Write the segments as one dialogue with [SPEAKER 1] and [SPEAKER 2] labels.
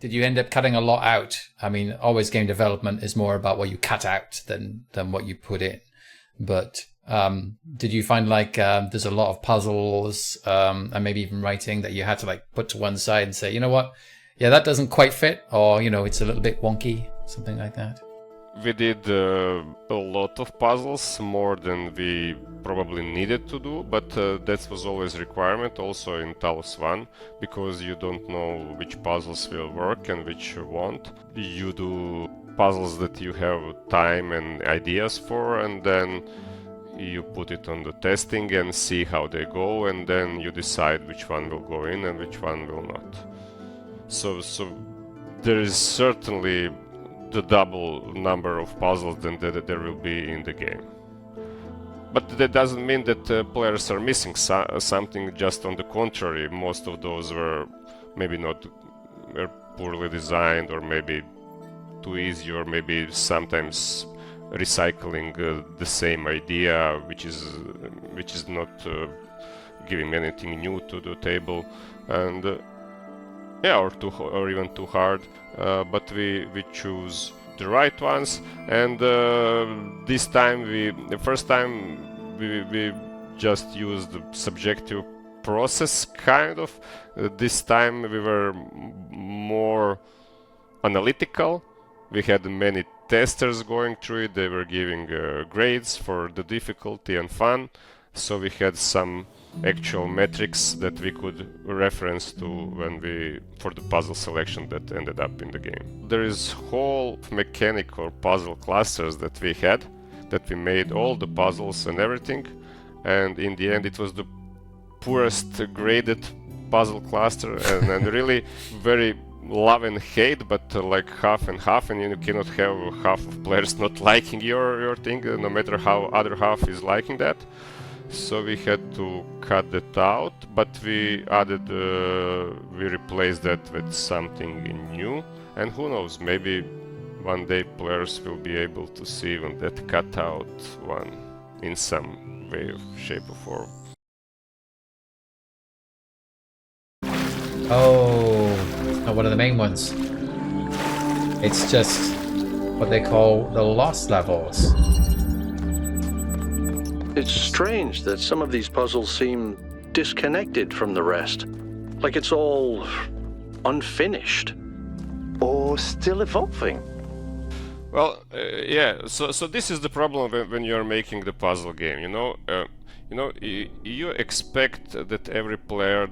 [SPEAKER 1] did you end up cutting a lot out? I mean, always game development is more about what you cut out than what you put in. But did you find like there's a lot of puzzles and maybe even writing that you had to like put to one side and say, you know what, yeah, that doesn't quite fit, or you know, it's a little bit wonky, something like that?
[SPEAKER 2] We did a lot of puzzles, more than we probably needed to do, but that was always a requirement also in Talos 1, because you don't know which puzzles will work and which won't. You do puzzles that you have time and ideas for, and then you put it on the testing and see how they go, and then you decide which one will go in and which one will not. So there is certainly the double number of puzzles than that there will be in the game. But that doesn't mean that players are missing something, just on the contrary. Most of those were maybe not poorly designed, or maybe too easy, or maybe sometimes recycling the same idea, which is not giving anything new to the table, and or even too hard. But we choose the right ones, and this time the first time we just used the subjective process kind of. This time we were more analytical. We had many testers going through it. They were giving grades for the difficulty and fun, so we had some actual metrics that we could reference to for the puzzle selection that ended up in the game. There is whole mechanic or puzzle clusters that we had, that we made all the puzzles and everything, and in the end it was the poorest graded puzzle cluster, and really very love and hate, but like half and half, and you cannot have half of players not liking your thing, no matter how other half is liking that. So we had to cut that out, but we replaced that with something new, and who knows, maybe one day players will be able to see even that cut out one in some way, shape or form.
[SPEAKER 1] Oh, it's not one of the main ones. It's just what they call the lost levels.
[SPEAKER 3] It's strange that some of these puzzles seem disconnected from the rest. Like it's all unfinished. Or still evolving.
[SPEAKER 2] Well, yeah, so this is the problem when you're making the puzzle game, you expect that every player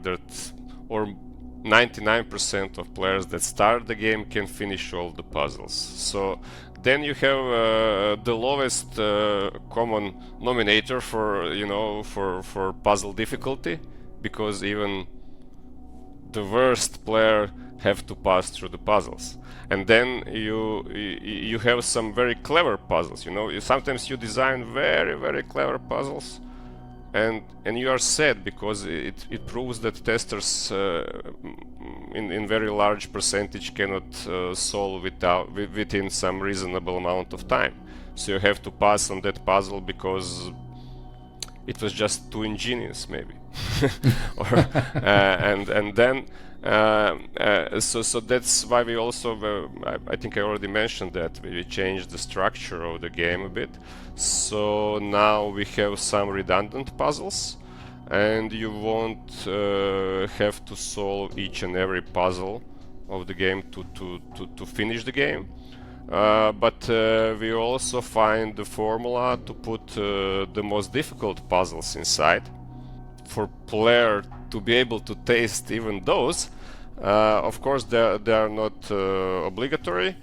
[SPEAKER 2] or 99% of players that start the game can finish all the puzzles. So then you have the lowest common denominator for puzzle difficulty, because even the worst player have to pass through the puzzles. And then you have some very clever puzzles. Sometimes you design very, very clever puzzles, and you are sad because it proves that testers in very large percentage cannot solve within some reasonable amount of time. So you have to pass on that puzzle because it was just too ingenious, maybe. So that's why we also I think I already mentioned that we changed the structure of the game a bit. So now we have some redundant puzzles, and you won't have to solve each and every puzzle of the game to finish the game. But we also find the formula to put the most difficult puzzles inside for player to be able to taste even those. Of course, they are not obligatory,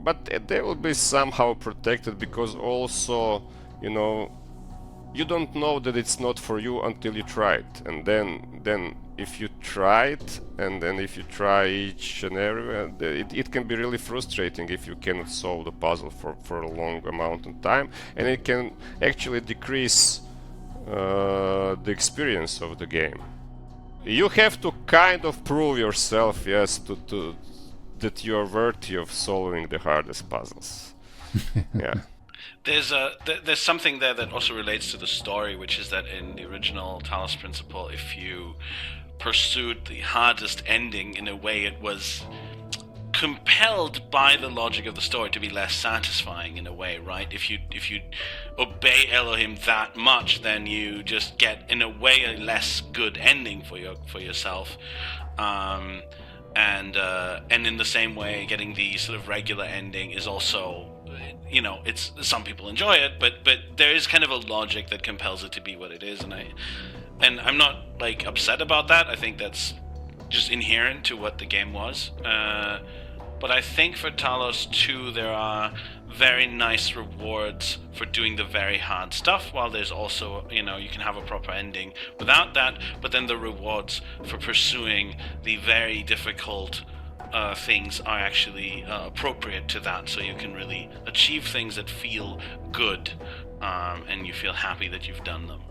[SPEAKER 2] but they will be somehow protected, because also, you don't know that it's not for you until you try it, and then if you try it, and then if you try each and every, it can be really frustrating if you cannot solve the puzzle for a long amount of time, and it can actually decrease the experience of the game. You have to kind of prove yourself, yes, that you are worthy of solving the hardest puzzles. Yeah.
[SPEAKER 4] There's something there that also relates to the story, which is that in the original Talos Principle, if you pursued the hardest ending in a way it was compelled by the logic of the story to be less satisfying in a way, right? If you obey Elohim that much, then you just get in a way a less good ending for yourself. And in the same way, getting the sort of regular ending is also, it's some people enjoy it, but there is kind of a logic that compels it to be what it is, and I'm not like upset about that. I think that's just inherent to what the game was. But I think for Talos 2, there are very nice rewards for doing the very hard stuff, while there's also, you can have a proper ending without that, but then the rewards for pursuing the very difficult things are actually appropriate to that, so you can really achieve things that feel good, and you feel happy that you've done them.